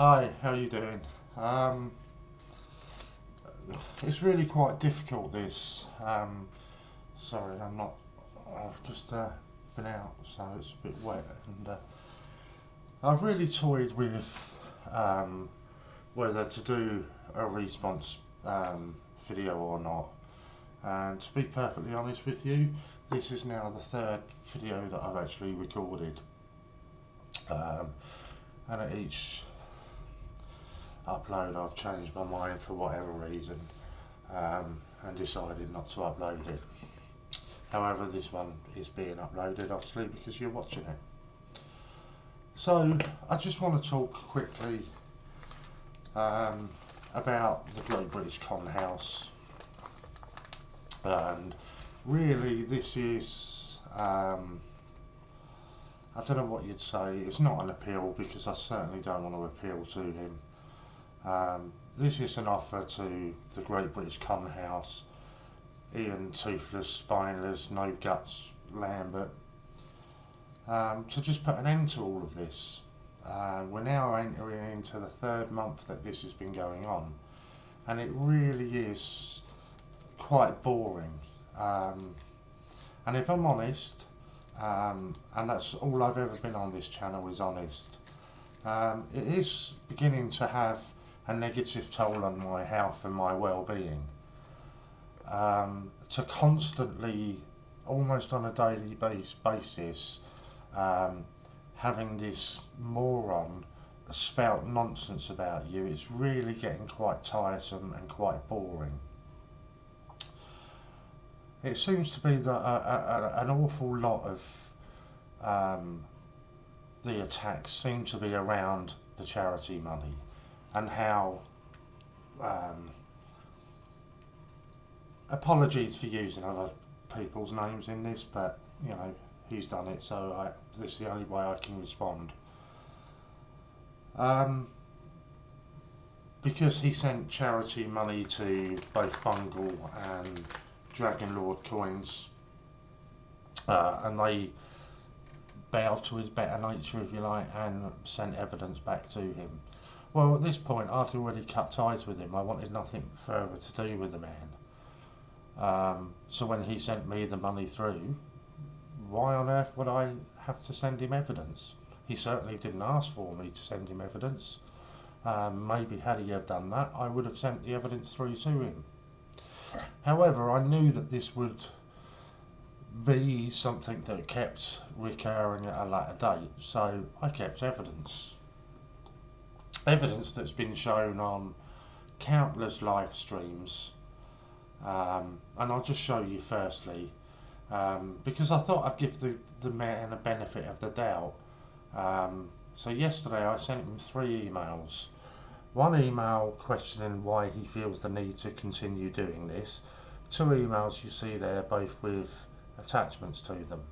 Hi, how you doing? It's really quite difficult this. Sorry, I'm not. I've just been out, so it's a bit wet, and I've really toyed with whether to do a response video or not. And to be perfectly honest with you, this is now the third video that I've actually recorded, and at each upload I've changed my mind for whatever reason, and decided not to upload it. However, this one is being uploaded obviously because you're watching it. So I just want to talk quickly about the Great British Con House, and really this is I don't know what you'd say. It's not an appeal because I certainly don't want to appeal to him. This is an offer to the Great British Con House, Ian Toothless, Spineless, No Guts, Lambert, to just put an end to all of this. We're now entering into the third month that this has been going on, and it really is quite boring. And if I'm honest, and that's all I've ever been on this channel is honest, it is beginning to have a negative toll on my health and my well-being. To constantly, almost on a daily basis, having this moron spout nonsense about you, it's really getting quite tiresome and quite boring. It seems to be that an awful lot of the attacks seem to be around the charity money, and how apologies for using other people's names in this, but you know, he's done it, so this is the only way I can respond. Because he sent charity money to both Bungle and Dragon Lord Coins, and they bowed to his better nature, if you like, and sent evidence back to him. Well, at this point, I'd already cut ties with him. I wanted nothing further to do with the man. So when he sent me the money through, why on earth would I have to send him evidence? He certainly didn't ask for me to send him evidence. Maybe had he have done that, I would have sent the evidence through to him. However, I knew that this would be something that kept recurring at a later date, so I kept evidence. Evidence that's been shown on countless live streams, and I'll just show you firstly, because I thought I'd give the man a benefit of the doubt. So yesterday I sent him 3 emails. One email questioning why he feels the need to continue doing this. 2 emails you see there, both with attachments to them.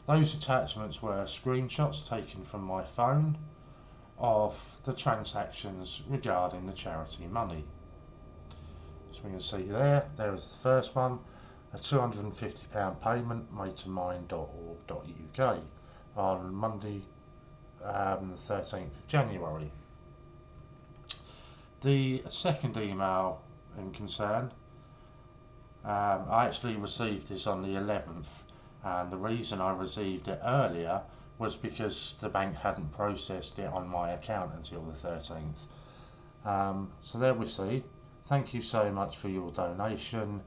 Those attachments were screenshots taken from my phone of the transactions regarding the charity money. So we can see there is the first one, a £250 payment made to mine.org.uk on Monday, the 13th of January. The second email in concern, I actually received this on the 11th, and the reason I received it earlier was because the bank hadn't processed it on my account until the 13th. So there we see, thank you so much for your donation,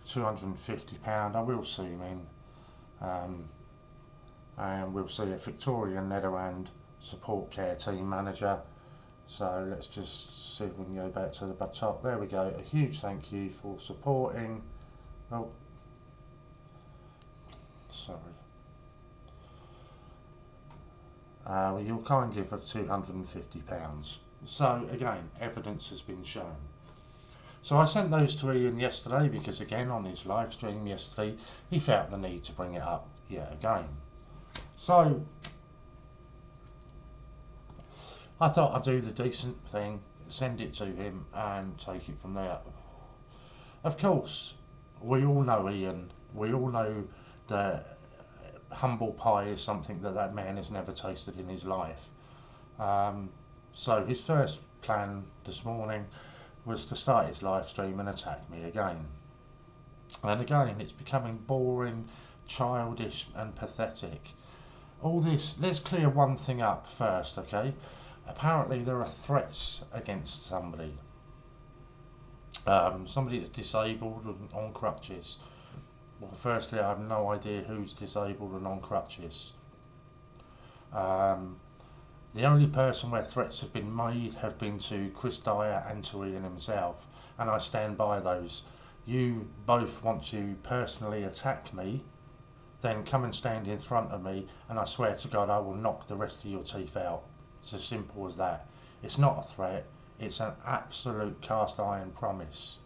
£250, I will zoom in, and we'll see a Victoria Netherland support care team manager. So let's just see if we can go back to the top. There we go. A huge thank you for supporting. Oh, sorry. Your kind gift of £250. So again, evidence has been shown. So I sent those to Ian yesterday because again on his live stream yesterday he felt the need to bring it up yet again. So I thought I'd do the decent thing, send it to him and take it from there. Of course, we all know Ian, we all know that humble pie is something that man has never tasted in his life. So his first plan this morning was to start his live stream and attack me again. And again, it's becoming boring, childish and pathetic. All this, let's clear one thing up first, okay? Apparently there are threats against somebody. Somebody that's disabled and on crutches. Well, firstly, I have no idea who's disabled and on crutches. The only person where threats have been made have been to Chris Dyer and to Ian himself, and I stand by those. You both want to personally attack me, then come and stand in front of me, and I swear to God I will knock the rest of your teeth out. It's as simple as that. It's not a threat, it's an absolute cast iron promise.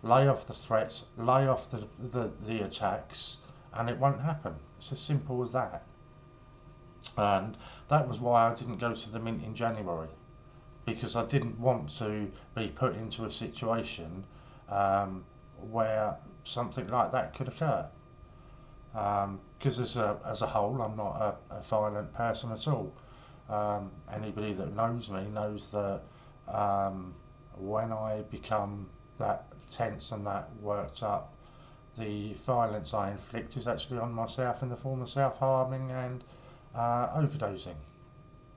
Lay off the threats, lay off the attacks, and it won't happen. It's as simple as that. And that was why I didn't go to the Mint in January, because I didn't want to be put into a situation where something like that could occur. Because as a whole, I'm not a violent person at all. Anybody that knows me knows that when I become that tense and that worked up, the violence I inflict is actually on myself in the form of self-harming and overdosing.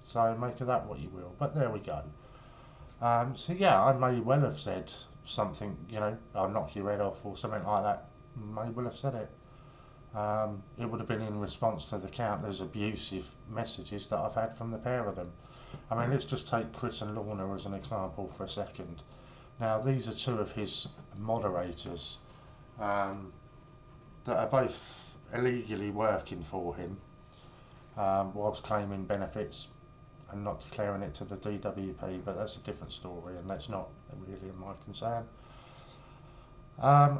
So make of that what you will, but there we go. So yeah, I may well have said something, I'll knock your head off or something like that. May well have said it. It would have been in response to the countless abusive messages that I've had from the pair of them. I mean, let's just take Chris and Lorna as an example for a second. Now, these are two of his moderators that are both illegally working for him whilst claiming benefits and not declaring it to the DWP, but that's a different story and that's not really my concern.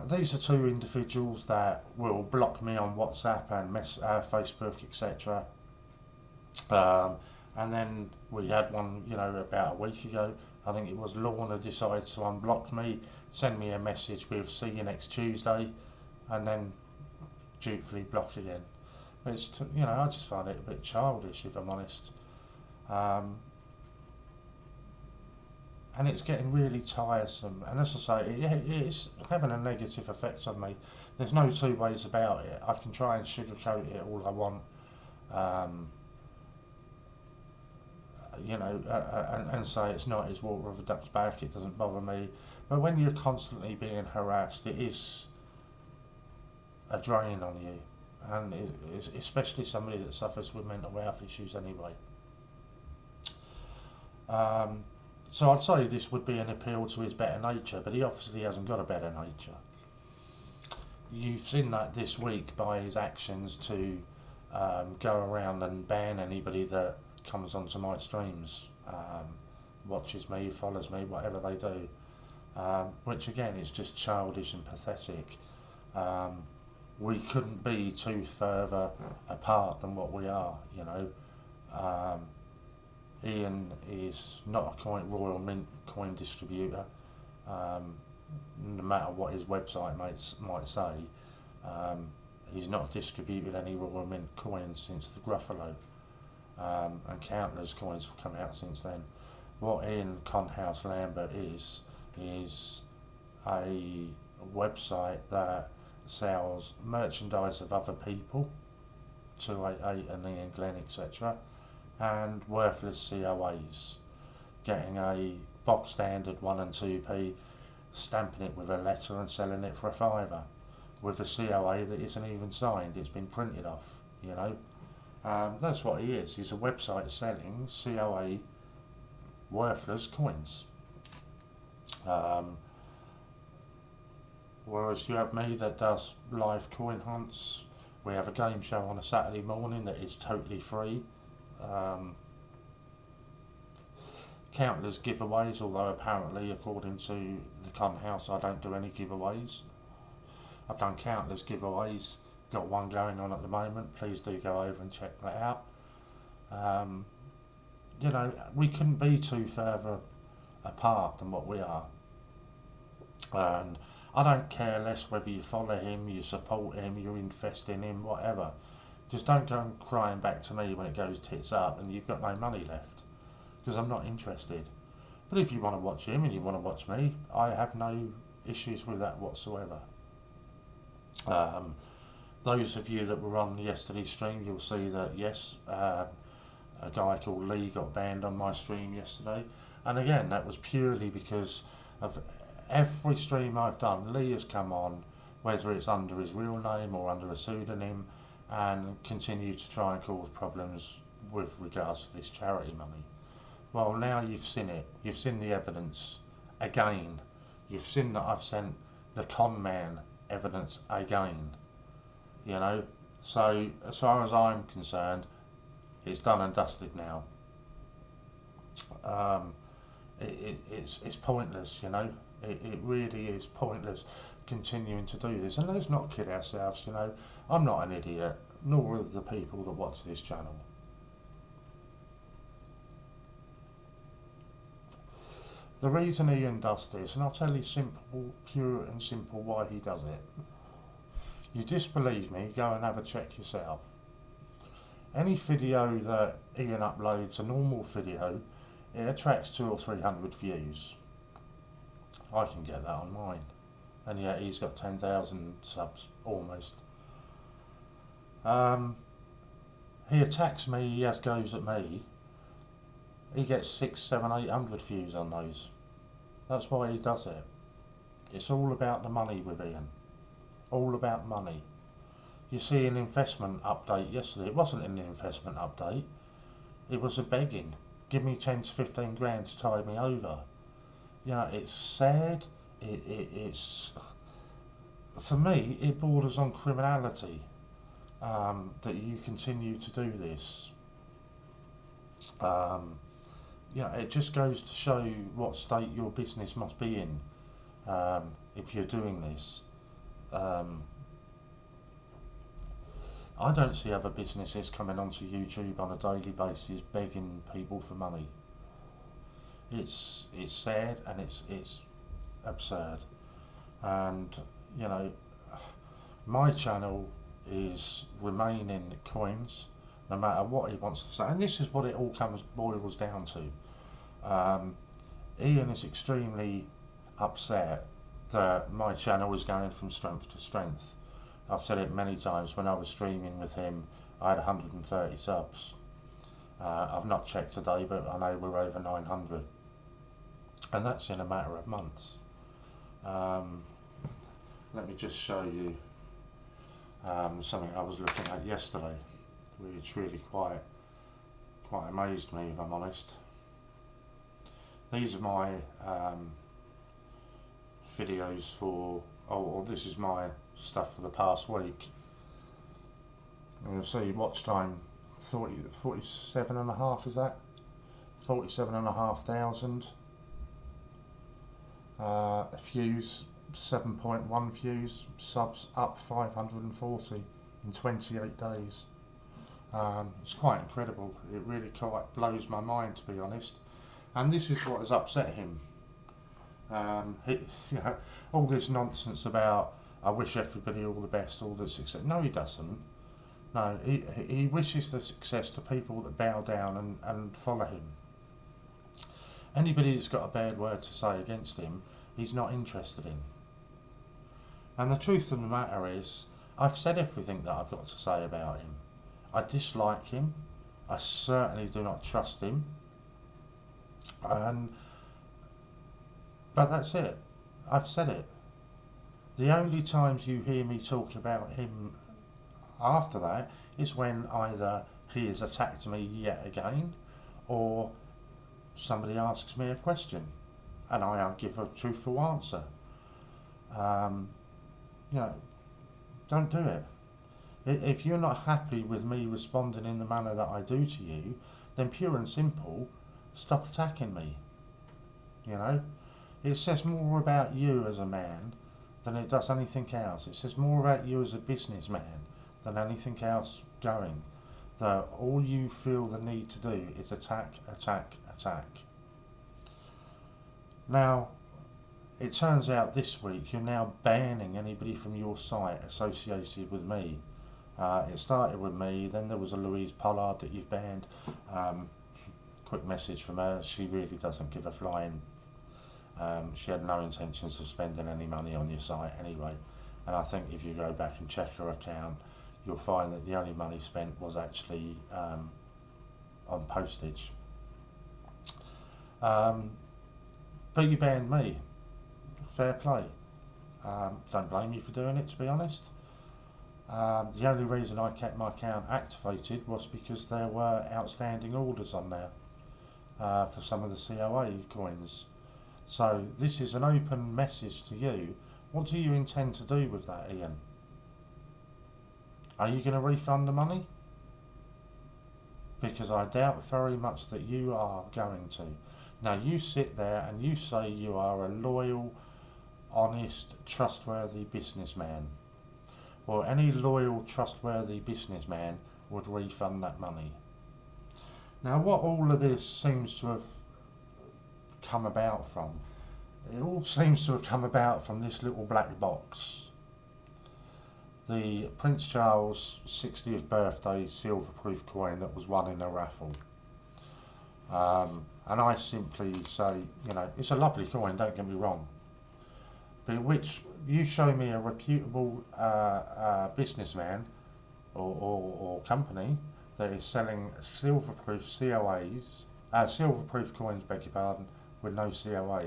These are two individuals that will block me on WhatsApp and Facebook, etc. And then we had one, about a week ago. I think it was Lorna decided to unblock me, send me a message with "see you next Tuesday," and then dutifully block again. But it's I just find it a bit childish, if I'm honest. And it's getting really tiresome. And as I say, it's having a negative effect on me. There's no two ways about it. I can try and sugarcoat it all I want, and say it's not, it's water off a duck's back, it doesn't bother me. But when you're constantly being harassed, it is a drain on you. And especially somebody that suffers with mental health issues anyway. So I'd say this would be an appeal to his better nature, but he obviously hasn't got a better nature. You've seen that this week by his actions to go around and ban anybody that comes onto my streams, watches me, follows me, whatever they do, which again is just childish and pathetic. We couldn't be two further apart than what we are, Ian is not a Royal Mint coin distributor, no matter what his website might say. He's not distributed any Royal Mint coins since the Gruffalo, and countless coins have come out since then. What Ian Conhouse Lambert is a website that sells merchandise of other people, 288 and Ian Glenn, etc., and worthless COAs, getting a box standard 1 and 2p, stamping it with a letter and selling it for £5 with a COA that isn't even signed, it's been printed off, that's what he is. He's a website selling COA worthless coins. Whereas you have me that does live coin hunts. We have a game show on a Saturday morning that is totally free. Countless giveaways, although apparently according to the Con House I don't do any giveaways. I've done countless giveaways, got one going on at the moment, please do go over and check that out. We couldn't be two further apart than what we are, and I don't care less whether you follow him, you support him, you invest in him, whatever. Just don't go and crying back to me when it goes tits up and you've got no money left, because I'm not interested. But if you want to watch him and you want to watch me, I have no issues with that whatsoever. Those of you that were on yesterday's stream, you'll see that yes, a guy called Lee got banned on my stream yesterday. And again, that was purely because of every stream I've done, Lee has come on, whether it's under his real name or under a pseudonym, and continue to try and cause problems with regards to this charity money. Well, now you've seen it. You've seen the evidence again. You've seen that I've sent the con man evidence again. You know, so as far as I'm concerned, it's done and dusted now. It's pointless, you know. It really is pointless continuing to do this. And let's not kid ourselves, you know. I'm not an idiot, nor are the people that watch this channel. The reason Ian does this, and I'll tell you simple, pure and simple why he does it. You disbelieve me, go and have a check yourself. Any video that Ian uploads, a normal video, it attracts 200 or 300 views. I can get that on mine. And yet he's got 10,000 subs, almost. He attacks me, he has goes at me. He gets 600, 700, 800 views on those. That's why he does it. It's all about the money with Ian. All about money. You see an investment update yesterday. It wasn't an investment update. It was a begging. Give me 10 to 15 grand to tide me over. You know, it's sad. It's for me, it borders on criminality. That you continue to do this. Yeah, it just goes to show you what state your business must be in if you're doing this. I don't see other businesses coming onto YouTube on a daily basis begging people for money. It's sad and it's absurd. And you know, my channel is remaining coins, no matter what he wants to say. And this is what it all boils down to. Ian is extremely upset that my channel is going from strength to strength. I've said it many times. When I was streaming with him, I had 130 subs. I've not checked today, but I know we're over 900. And that's in a matter of months. Let me just show you something I was looking at yesterday, which really quite amazed me, if I'm honest. These are my videos for, this is my stuff for the past week. And you'll see watch time 47 and a half, is that? 47,500. Views 7.1 views, subs up 540 in 28 days. It's quite incredible. It really quite blows my mind, to be honest. And this is what has upset him. You know, all this nonsense about I wish everybody all the best, all the success. No, he doesn't. No, he wishes the success to people that bow down and follow him. Anybody that's got a bad word to say against him, he's not interested in. And the truth of the matter is, I've said everything that I've got to say about him. I dislike him. I certainly do not trust him. But that's it. I've said it. The only times you hear me talk about him after that is when either he has attacked me yet again, or somebody asks me a question and I give a truthful answer. You know, don't do it. If you're not happy with me responding in the manner that I do to you, then pure and simple, stop attacking me. You know, it says more about you as a man than it does anything else. It says more about you as a businessman than anything else going. That all you feel the need to do is attack, attack, attack. Now, it turns out this week you're now banning anybody from your site associated with me. It started with me, then there was a Louise Pollard that you've banned. Quick message from her, she really doesn't give a flying. She had no intentions of spending any money on your site anyway, and I think if you go back and check her account, you'll find that the only money spent was actually on postage. But you banned me. Fair play. Don't blame you for doing it, to be honest. The only reason I kept my account activated was because there were outstanding orders on there for some of the COA coins. So this is an open message to you. What do you intend to do with that, Ian? Are you going to refund the money? Because I doubt very much that you are going to. Now you sit there and you say you are a loyal, honest, trustworthy businessman. Well, any loyal, trustworthy businessman would refund that money. Now what all of this seems to have come about from, it all seems to have come about from this little black box. The Prince Charles 60th birthday silver-proof coin that was won in a raffle. And I simply say, you know, it's a lovely coin, don't get me wrong. But which you show me a reputable businessman or company that is selling silver-proof silver-proof coins, beg your pardon, with no COA.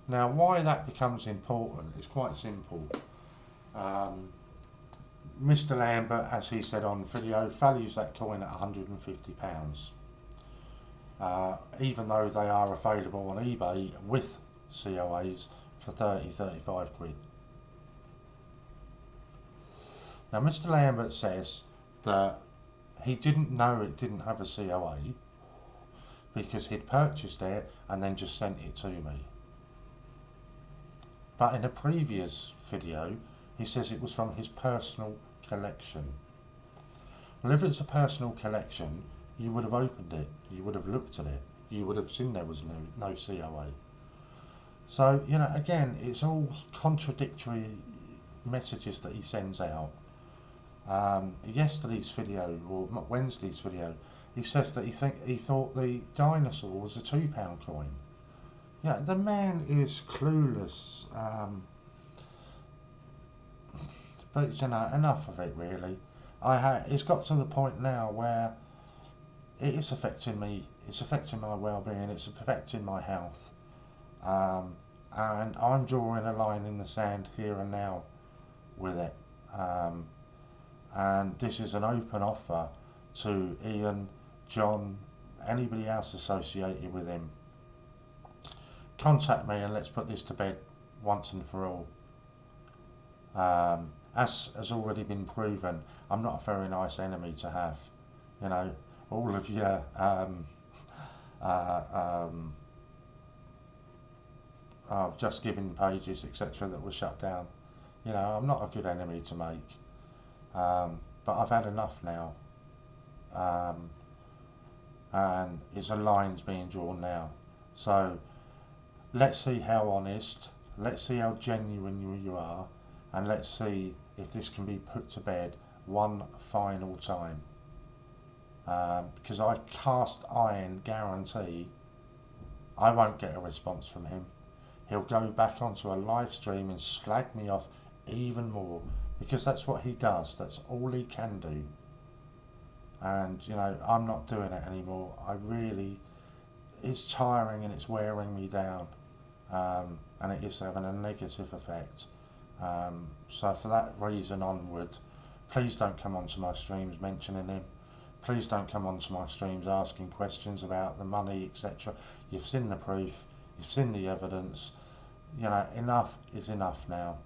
Now, why that becomes important is quite simple. Mr. Lambert, as he said on video, values that coin at £150. Even though they are available on eBay with COAs for 35 quid. Now Mr. Lambert says that he didn't know it didn't have a COA because he'd purchased it and then just sent it to me. But in a previous video he says it was from his personal collection. Well, if it's a personal collection, you would have opened it, you would have looked at it, you would have seen there was no COA. So, you know, again, it's all contradictory messages that he sends out. Yesterday's video, or Wednesday's video, he says that he thought the dinosaur was a £2 coin. Yeah, the man is clueless. But, you know, enough of it, really. It's got to the point now where it is affecting me. It's affecting my well-being. It's affecting my health. And I'm drawing a line in the sand here and now with it. And this is an open offer to Ian, John, anybody else associated with him. Contact me and let's put this to bed once and for all. As has already been proven, I'm not a very nice enemy to have. You know, all of your just giving pages, etc., that were shut down. You know, I'm not a good enemy to make. But I've had enough now. And it's a line's being drawn now. So let's see how honest, let's see how genuine you are, and let's see if this can be put to bed one final time. Because I cast iron guarantee I won't get a response from him. He'll go back onto a live stream and slag me off even more, because that's what he does, that's all he can do. And you know, I'm not doing it anymore. It's tiring and it's wearing me down, and it is having a negative effect. So for that reason onward, please don't come onto my streams mentioning him. Please don't come onto my streams asking questions about the money, etc. You've seen the proof, you've seen the evidence. You know, enough is enough now.